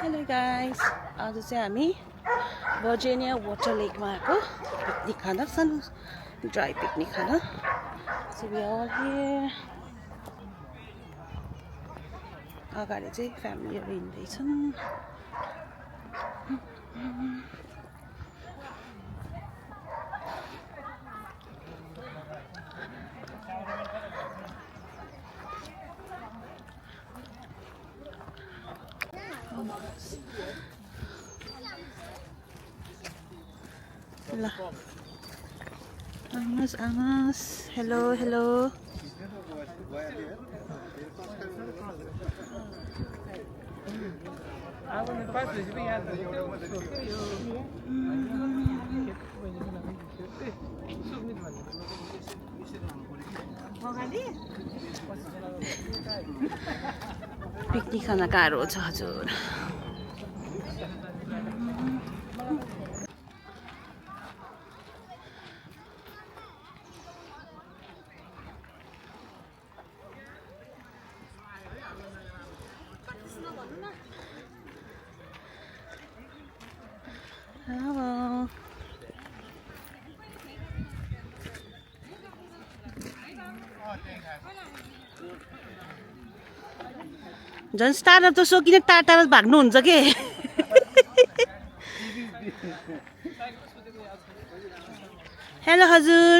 Hello guys, आज चाहिँ हामी भर्जिनिया वाटर लेकमा आएको पिकनिक खान सानो dry picnic Khan. So we all here. अगाडि चाहिँ फ्यामिलीहरु हिँड्दैछन्. Angas. Hello. पिकनिक खान गाह्रो छ हजुर. Hello. झन् स्टार त सोकिने टाढा भाग्नुहुन्छ के. हेलो हजुर.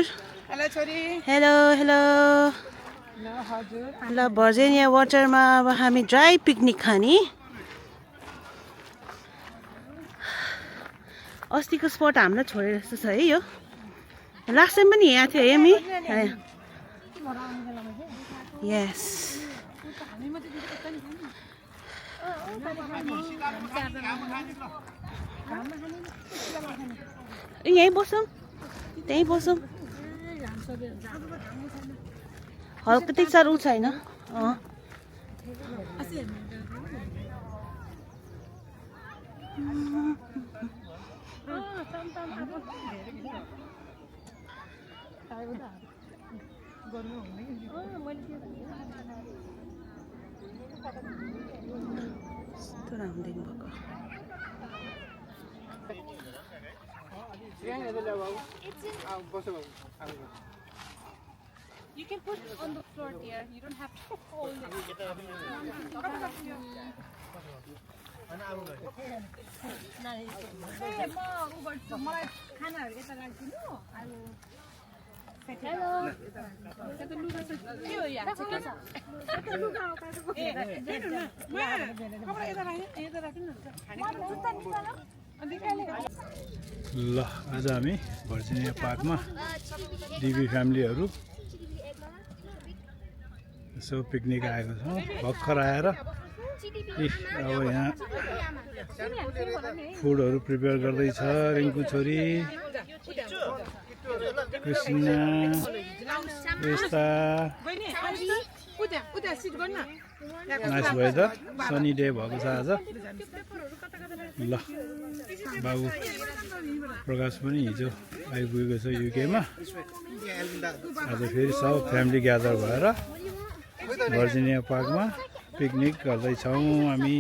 हेलो छोरी. हेलो. ल भर्जिनिया वाटरमा अब हामी ड्राई पिकनिक खाने. अस्तिको स्पट हामीलाई छोडेर जस्तो छ है यो. लास्ट टाइम पनि यहाँ थियो हामी. यस. यहीँ बसौँ. त्यहीँ बसौँ. हल्का त्यति साह्रो उ छैन. You can put it on the floor there. You don't have to hold it. ल आज हामी भर्जिनिया पार्कमा डिबी फ्यामिलीहरु यसो पिकनिक आएको छौँ. भर्खर आएर अब यहाँ फुडहरु प्रिपेयर गर्दैछ रिङ्कु छोरी, कृष्णा, रेस्ता. नाइस वेदर, सनी डे भएको छ आज. ल बाबु प्रकाश पनि हिजो आइपुगेको छ युकेमा. आज फेरि सब फ्यामिली ग्यादर भएर भर्जिनिया पार्कमा पिकनिक गर्दैछौँ हामी.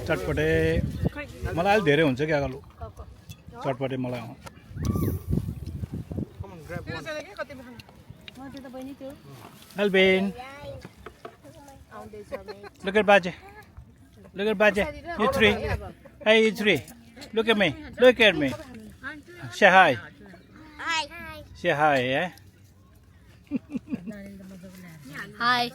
चटपटे मलाई अलि धेरै हुन्छ क्या गलु. चटपटे मलाई. Alvin, look at Baje. You three. Hey, you three. Look at me. Say hi. Say hi, yeah. Hi.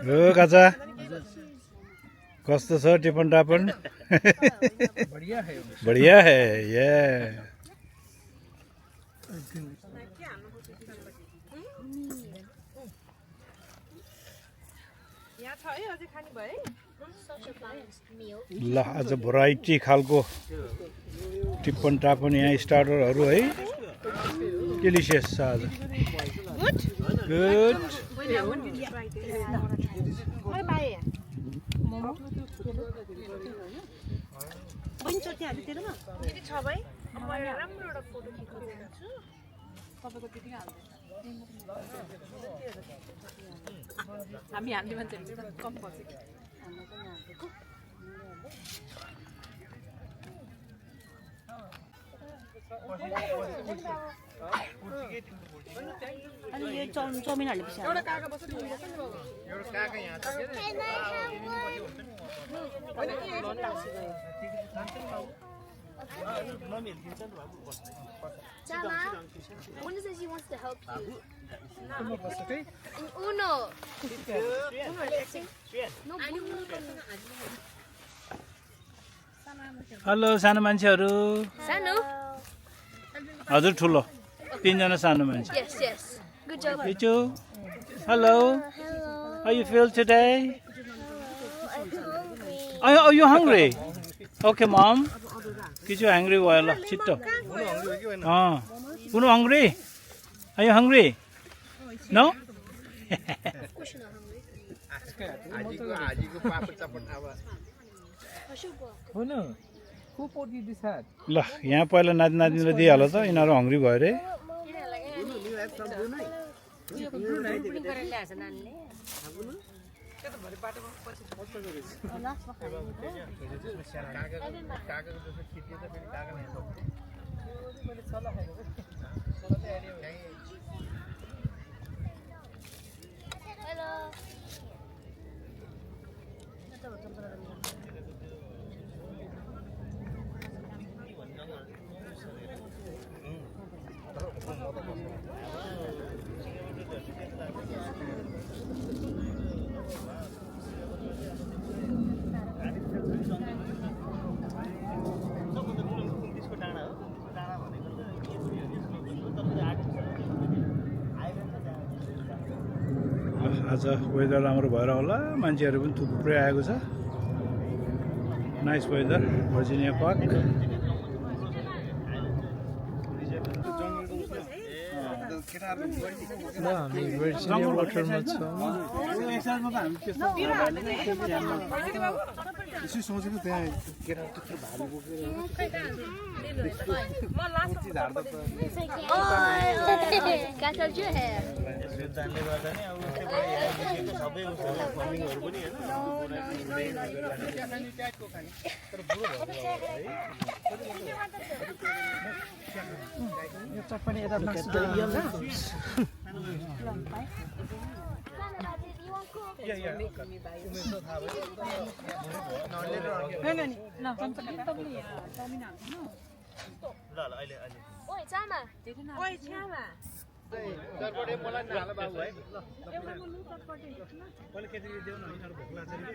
हो काचा कस्तो छ टिपन टापन बढिया है ये ल आज भेराइटी खालको टिप्पन टापन यहाँ स्टार्टरहरू है डिलिसियस छ आज गुड हामी हाल्ने मान्छेहरू कम पर्छ अनि यो चाउमिन हालेपछि एउटा काका बस्छ एउटा काका यहाँ छ Chama, Una says she wants to help you. Uno. Hello सानो मान्छेहरू Sanu. हजुर ठुलो तीनजना सानो मान्छे Yes, yes. Good job. Kichu, hello. Hello. How you feel today? I'm hungry. Are you hungry? Okay, mom. Kichu hungry भयो ल छिट्टो Uno hungry? Are you hungry? No? Of course you're not hungry. Who bought you this hat? ल यहाँ पहिला नाति नातिनीलाई दिइहाल त यिनीहरू hungry भयो अरे Hello. आज वेदर राम्रो भएर होला मान्छेहरू पनि थुप्रै आएको छ नाइस वेदर भर्जिनिया पार्क यसो सोचेको त्यहाँ केटा त्यत्रो भालु बोकेर कुर्ती झार्दा त क्या चल जो है जान्ने गर्दा नि अब सबै फर्मिङहरु पनि हैन तर बुढो भयो यो चटपटी यता Oi, Chama. ओइ छ्यामा चटपटी मलाई नाला बाबु है एउटा मुनु चटपटे पहिले केटीले देऊ न यिनीहरु भोक लाग्छ नि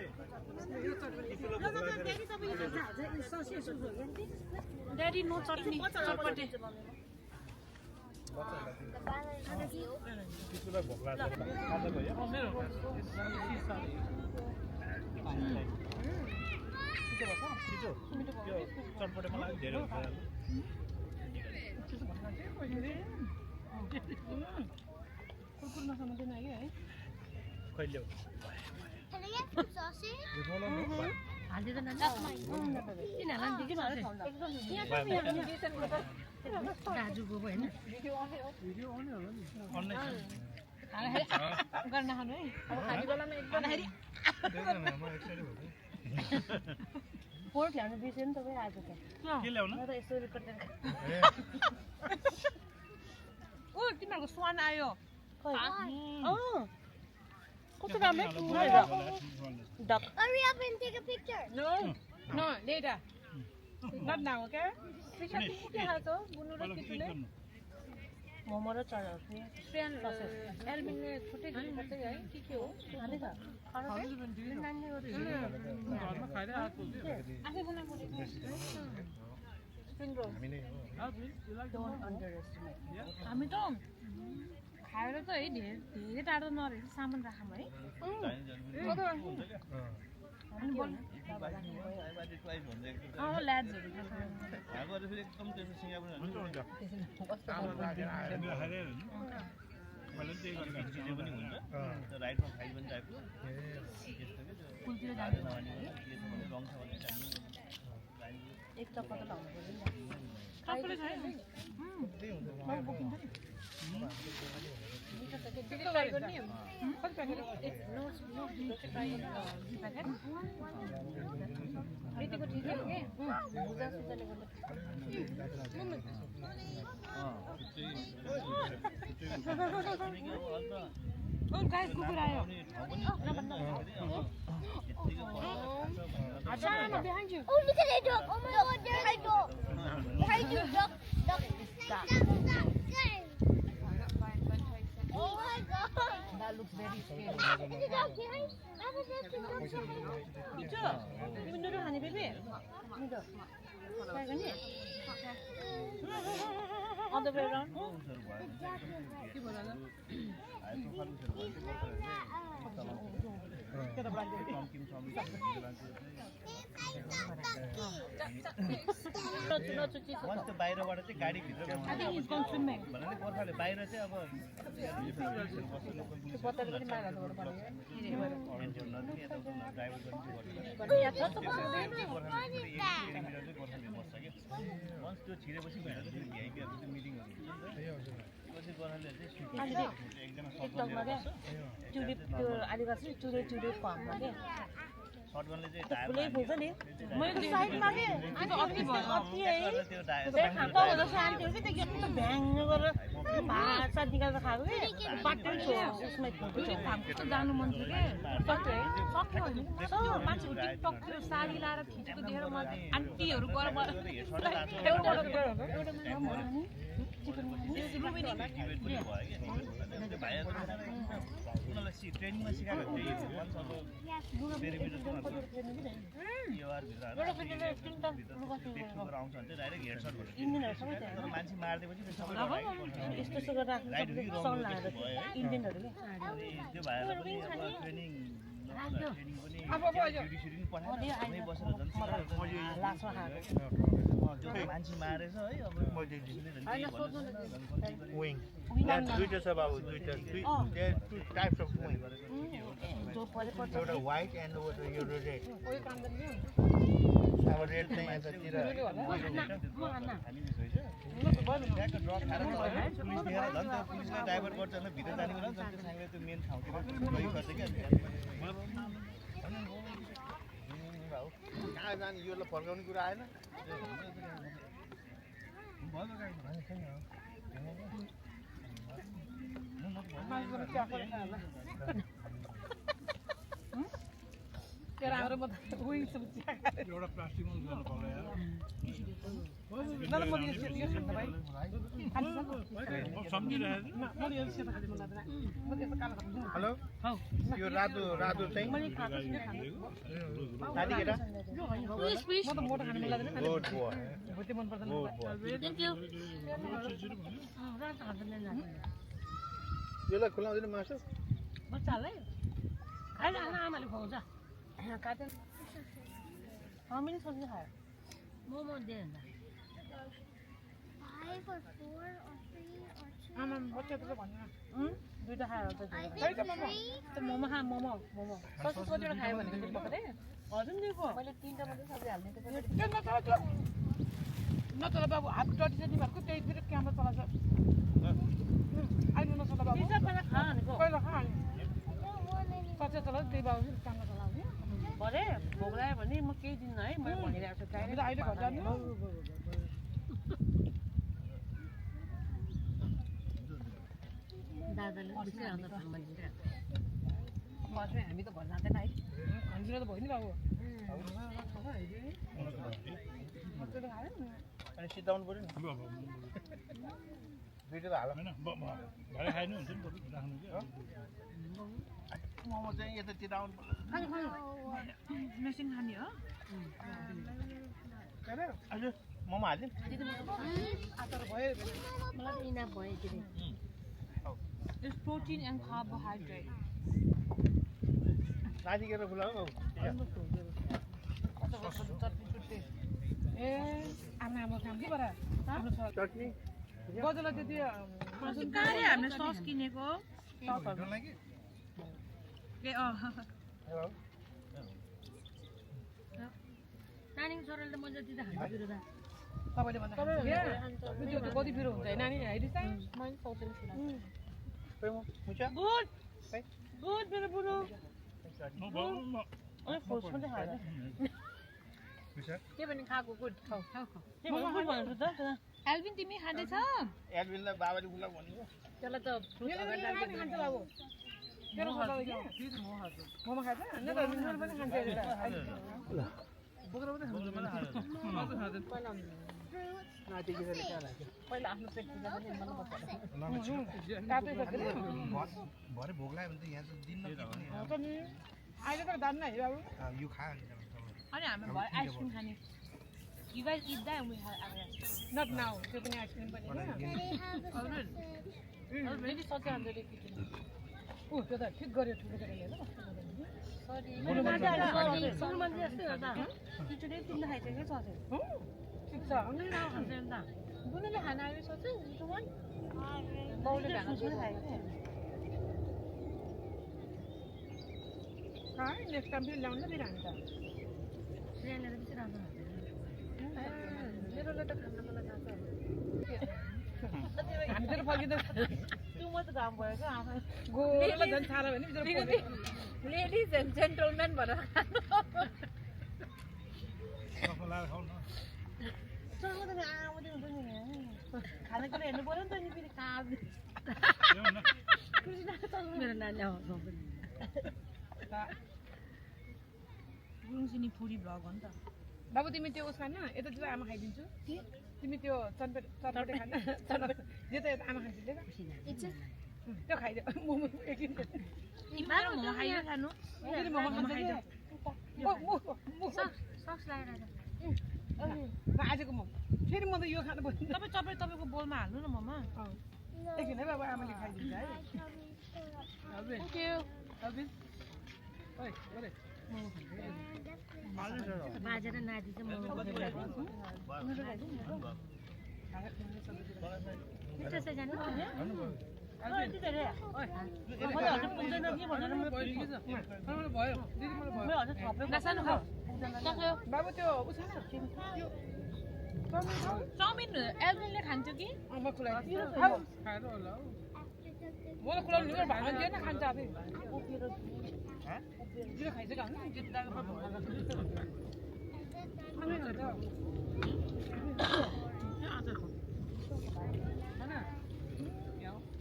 ड्याडी नो चटनी चटपटे किचुलाई भोक लाग्छ खाजा भयो चटपटे मलाई धेरै हुन्छ कुकुर नसमाउँदैन है कहिले हो Can I get some sausage? हाल्दिदैन नि किनहाला नि के भन्छ दाजुको पो हैन भिडियो अन होला नि गर्न खानु है अब खाने बेलामा एकदम हेरी पोर्ट ल्याउनु बिर्स्यो नि तपाईँ आज त के ल्याउनु म त यसो रेकर्ड ओ तिमीहरूको स्वान आयो कस्तो राम्रो Hurry up and take a picture. No, later. Not now, okay? Momo र चराउ एल्बिनले छुट्टै दिनुपर्छ है के हो खाँदै छ हामी त खाएर त है धेरै टाढो नरहेछ सामान राखौँ है ल्याड्सहरू एकदम त्यसो सिङ्गापुर पनि हुन्छ राइटमा खाइ पनि टाइपको कुलतिर जानु रङ छ भने एक चक्कर त लाउनु पर्यो सबैले खायो यतिको ठिकै हो कि बुझा सुझाले गर्दा गाइस कुकुर आयो Mama, behind you. Oh, look at that dog. Oh my God, there's a dog. Behind you, duck. Duck. Duck. Oh my God. That looks very scary. Is the dog behind? Mama, there's the dog behind. 있죠? 이분 노래 하니 베비? 이거 빨간이? Other way around? त्यो बाहिरबाट चाहिँ गाडी भित्र भन्नाले गोर्खाले बाहिर चाहिँ अब once त्यो छिरेपछि भिआइपीहरूको चाहिँ मिटिङहरू हुन्छ नि त पछि गोर्खाले चाहिँ एकजना टिकटकमा क्या ट्युलिप त्यो आदिवासी चुरे फर्ममा क्या सर्टगनले चाहिँ फुलै फुल्छ नि मैले साइडमा के अति है त्यो खाँदा हुँदा शान्ति हो कि त्यो यस्तो भ्याङ गरेर भात सात निकालेर खाएको कि बाटो उसमै त जानु मन थियो के सक्यो होइन मान्छेको टिकटकतिर साडी लाएर खिचेको देखेर म आन्टीहरू गएर उनीहरूलाई ट्रेनिङमा सिकाएको आउँछ भने चाहिँ डाइरेक्ट हेडसट तर मान्छे मारिदिएपछि यस्तो गरेर इन्डियनहरू त्यो भएर पनि अब ट्रेनिङ पनि बसेर मान्छे मारेछ है अब दुईटा छ बाबु दुईटा टु टाइप्स अफ विङ एउटा व्हाइट एन्ड यो रेड अब रेड चाहिँ यतातिर पुलिसले ड्राइभर गर्छ भने भित्र जाने बेला त्यो साइडले त्यो मेन ठाउँतिर गइखर्छ क्या कहाँ जाने योलाई फर्काउने कुरा आएन एउटा प्लास्टिकमा गर्नु पर्ला हेलो यो रातो चाहिँ साथी केटा गुड बोय यसलाई खुलाउँदैन मासु बच्चालाई अहिले आमाले खुवाउँछ काटेर हामीले सोच्नु खायो momo they 5 or 4 or 3 or 2. आमा बच्चा त भन्नु दुईटा खायो I think 3. त मोमो खा मोमो कतिवटा खायो भनेको त्यो पकाए हजुर दिएको मैले तिनटा मात्रै सब्जी हाल्ने नचल बाबु हात डटी चाहिँ तिमीहरूको त्यही फेरि क्यामेरा चलाउँछ आइनु नचल बाबु पहिला खा भनेको पहिला खा कच्चा चलाउँछ त्यही बाबु क्यामेरा चलाउने भरे भोक लाग्यो भने म केही दिन्न है मैले भनिरहेको छु हामीले अहिले घर जाने दादाले हामी त घर जाँदैन है हामीतिर त भयो नि बाबु अनि sit down पर्यो नि दुईटा त हाल होइन भरे खाइनु हुन्छ नि बरु राख्नु कि मोमो चाहिँ यतातिर आउनु मेसिन खाने हो हजुर momo हाल्दिउँ There's protein and carbohydrate. नातिकेर खुला हो चटनी कहाँ हामीले सस किनेको नानी छोराले मजा दिँदा खान्छ बिरो दा तपाईँले भन्दा कति पिरो हुन्छ नानी मुचा गुड गुड मेरो बुढो के भने खाएको गुड खाऊ एल्भिन तिमी खाँदैछ एल्भिनलाई बाबाले खुला भनेको त्यसलाई त फ्रुट अगाडि राख्दै खान्छ बाबु मोमो खान्छ न त मिनर पनि खान्छ पहिला आफ्नो पेट पूजा पनि भरे भोक लाग्यो भने त यहाँ त दिन अहिले त दाम नै बाबु यो खा अनि हाम्रो भयो आइसक्रिम खाने You guys eat that and we have not now. त्यो पनि आइसक्रिम पनि अलरेडी सच्चै हान्दै किचन उ त्यो त ठिक गर्यो ठुलो गरेर हेर सरी सुरुमा जस्तै हो त किचनै तिमीले खाइसक्यो सधैँ ठिक छ अनि न खान्छ नि त बुनुले खाना आयो सच्चै त्यो मन बाउले खाना खाएको हाय नेक्स्ट टाइम फेरि ल्याउन फेरि हामी त ल्याएर चाहिँ राम्रो मेरोले त खाना मलाई थाहा छ हामीतिर फर्किँदा त्यो मात्र घाम भयो क्या आमा गोरलाई झन् छाडा भने लेडिज एन्ड जेन्टलमेन भनेर खानेकुरा हेर्नु पर्यो नि त नि फेरि मेरो नानी गुरुङसिनी पुरी भ्लग हो नि त बाबु तिमी त्यो उस खान यता चाहिँ आमा खाइदिन्छु तिमी त्यो चटपटे खान जे त आमा खान्छ त्यो खाइदियो मोमो एकदिन मोमो खाइदियो खानु मोमो खाइदियो सक्स लगाएर आजको मोमो फेरि म त यो खानु पर्छ तपाईँको बोलमा हाल्नु न ममा एकदिन है बाबु आमाले खाइदिन्छ है थ्याङ्क यू ओइ ओरे बाजेर नाति चाहिँ मोमो त्यसै जानु बाबु त्यो उसँग चाउमिन एल्भिनले खान्थ्यो कि म खुलाइदिन्छु खाएर होला मलाई खुलाउनु भागमा दिएन खान्छ अब जिरो खाइसक्यो भने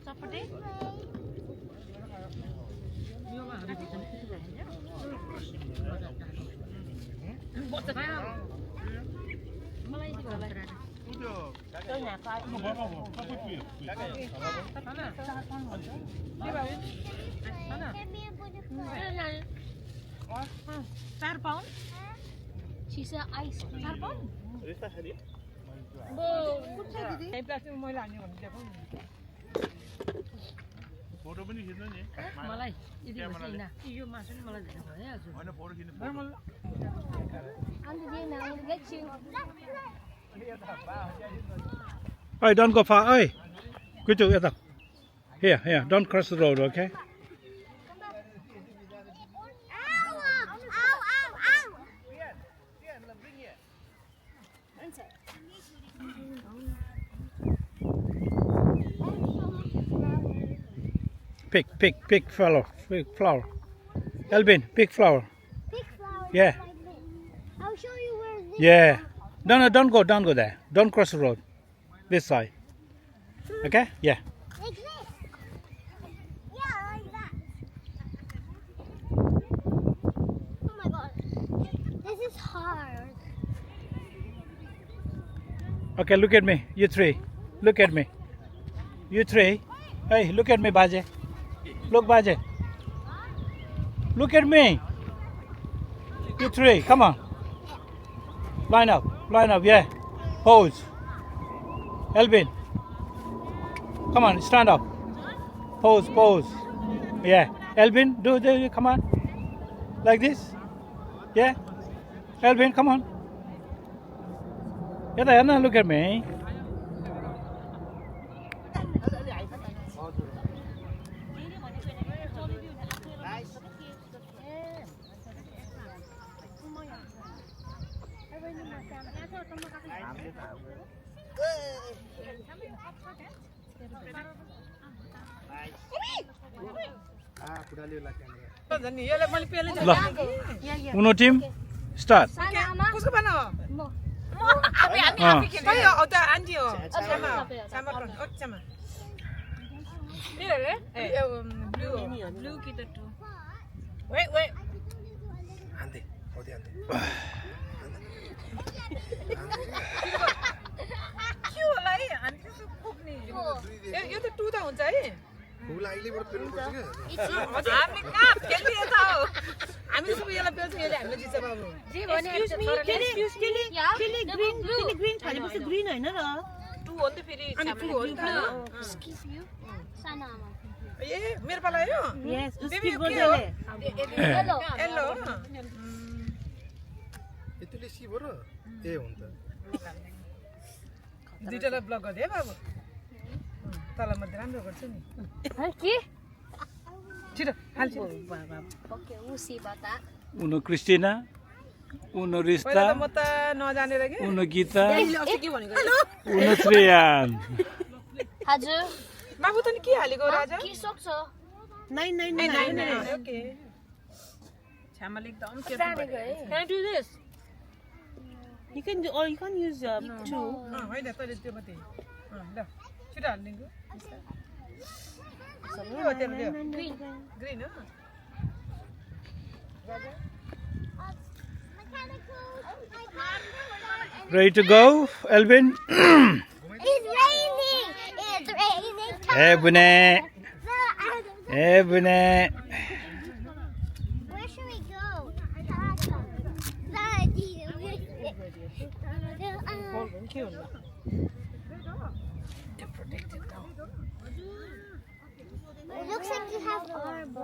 चटपटे मलाई चार पाउन्ड चिसा आइसक्रिम 4 पाउन्ड प्लास्टिक मैला हान्यो भने दिएको फोटो पनि खिच्नु नि मलाई यदि यो मासु नि मलाई धेरै भइहाल्छ होइन फोटो खिच्नु अन्त दिएन I will get you Hey, don't go far. Hey, good to get up. Here, don't cross the road, okay? Pick flower. Elvin, pick flower. Big flower. Yeah. I'll show you where this Yeah. No, don't go there. Don't cross the road. This side. Okay? Yeah. like this. Yeah, like that. Oh my god. This is hard. Okay, look at me. You three. Look at me. You three. Hey, look at me, Baje. Look, Baje. Look at me. You three. Come on. Line up. Line up. Yeah. Pose. Elvin. Come on. Stand up. Pose. Pose. Yeah. Elvin, do the. Come on. Like this. Yeah. Elvin, come on. Yeah, look at me. Uno team, start. कसको भन खै औता aunty हो छामा छामा छामा blue कि त to wait wait aunty औते aunty के होला है आन्टी सो पुग्ने यो त टु त हुन्छ है फुल आइलेबाट पेल्नुपर्छ के हामीले कहाँ खेल्ने यता हो हामी सबै यसलाई पेल्छौँ यसले हामीले जित्छ बाबु जे भने ग्रीन थालेपछि ग्रीन हैन र टु हो नि त फेरि अनि टु हो नि त सानो आमा ए मेरो पाला यो यस स्किप गर्दैले येलो येलो यतिले सी भर ए हुन्छ दुईटालाई ब्लक गरिदिए बाबु तल मध्ये राम्रो गर्छु नि के छिटो हाल्छु ओके उसी बता Uno Cristina. Uno Rista. पहिला त म त नजानेर के Uno Gita. अस्ति के भनेको Uno Trian. हजुर बाबु त नि के हालेको राजा के सक्छ 999 ओके छामाले एकदम careful Can I do this? You can do, or you can use two. होइन तैले त्यो मात्रै ल छिटो हाल्दिन्छु ग्रीन ग्रीन हो Ready to go, Elvin? It's raining. It's raining. Hey, Bune. Where Hey, Bune. should we go? Daddy. It looks like you have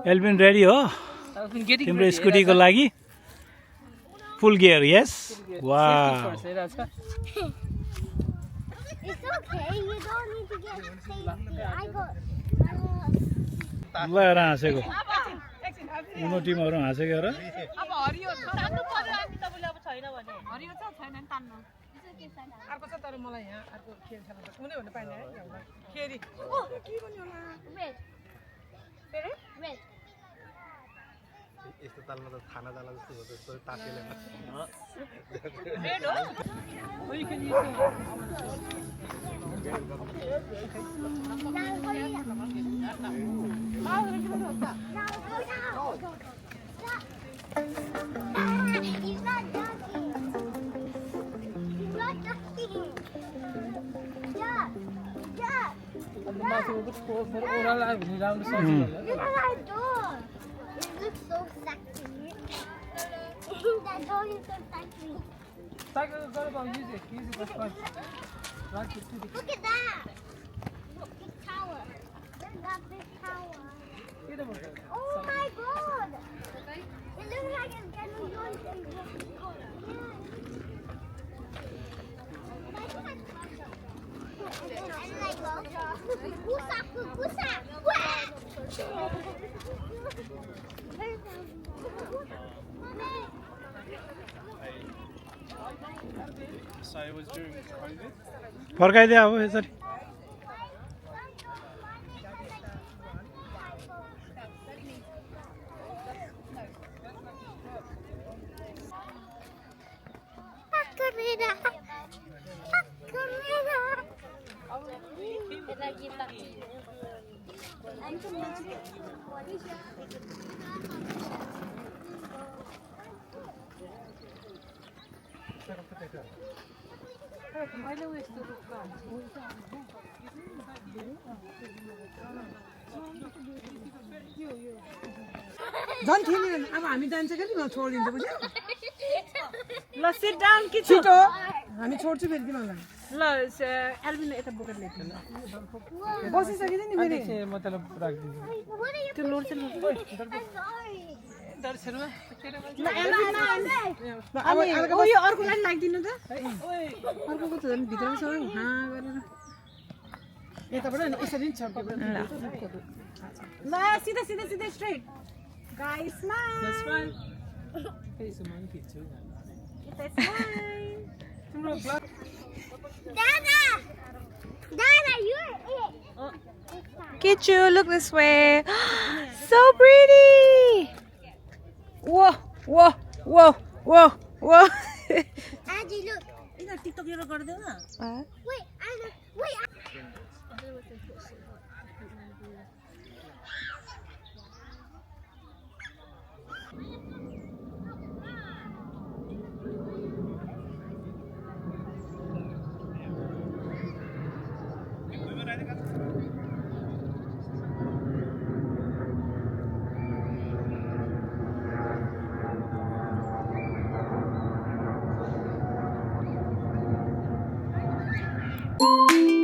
Elvin ready हो तिम्रो स्कुटीको लागि फुल गियर यस वाह It's okay. You don't need to get safety. I got. ल हेर हाँसेको उनो टिमहरू हाँसेको हेर अब हरियो तान्नु पर्यो अनि तपाईले अब छैन भने हरियो छ छैन नि तान्नु अर्को छ तर मलाई यहाँ अर्को खेल खेल्न पर्छ कुनै भन्नु पाइने है खेरी ओ के भन्यो होला Red. Red. यस्तो तालमा त खाना जाला जस्तो हो त्यस्तो तातेले रेड हो oh you can use He's not ducking. He's not ducking. Duck. Duck. Look at that dog. It looks so sexy. That dog is so sexy. Look at that. Big tower. Look at that big tower. Oh my god. It looks like it's getting going to फर्काइदिए अब यसरी अहिले ऊ यस्तो रुखमा झन् थिएन अब हामी जान्छ कि ल छोडिदिन्छ बुझ्यो ल सिट डाउन कि छिटो हामी छोड्छु फेरि तिमीलाई ल एल्बिन यता बोकेर ल्याइदिनु बसिसकेको नि फेरि मतलब राखिदिन्छु त्यो लोड चाहिँ I'm sorry. ल एल्बिन अब ओ यो अर्को लाइन लाग्दिनु त अर्कोको त झन् भित्रमा छ हाँ गरेर यताबाट नि यसरी नि छड्के ल सिधा सिधा सिधा straight guys smile Dada! Dada, you're it. Kichu, look this way. So pretty. Whoa, whoa, whoa, whoa, whoa. Angie, look. यिनीहरू टिकटक यो गर्दैन Wait, Anna. Wait. Thank you.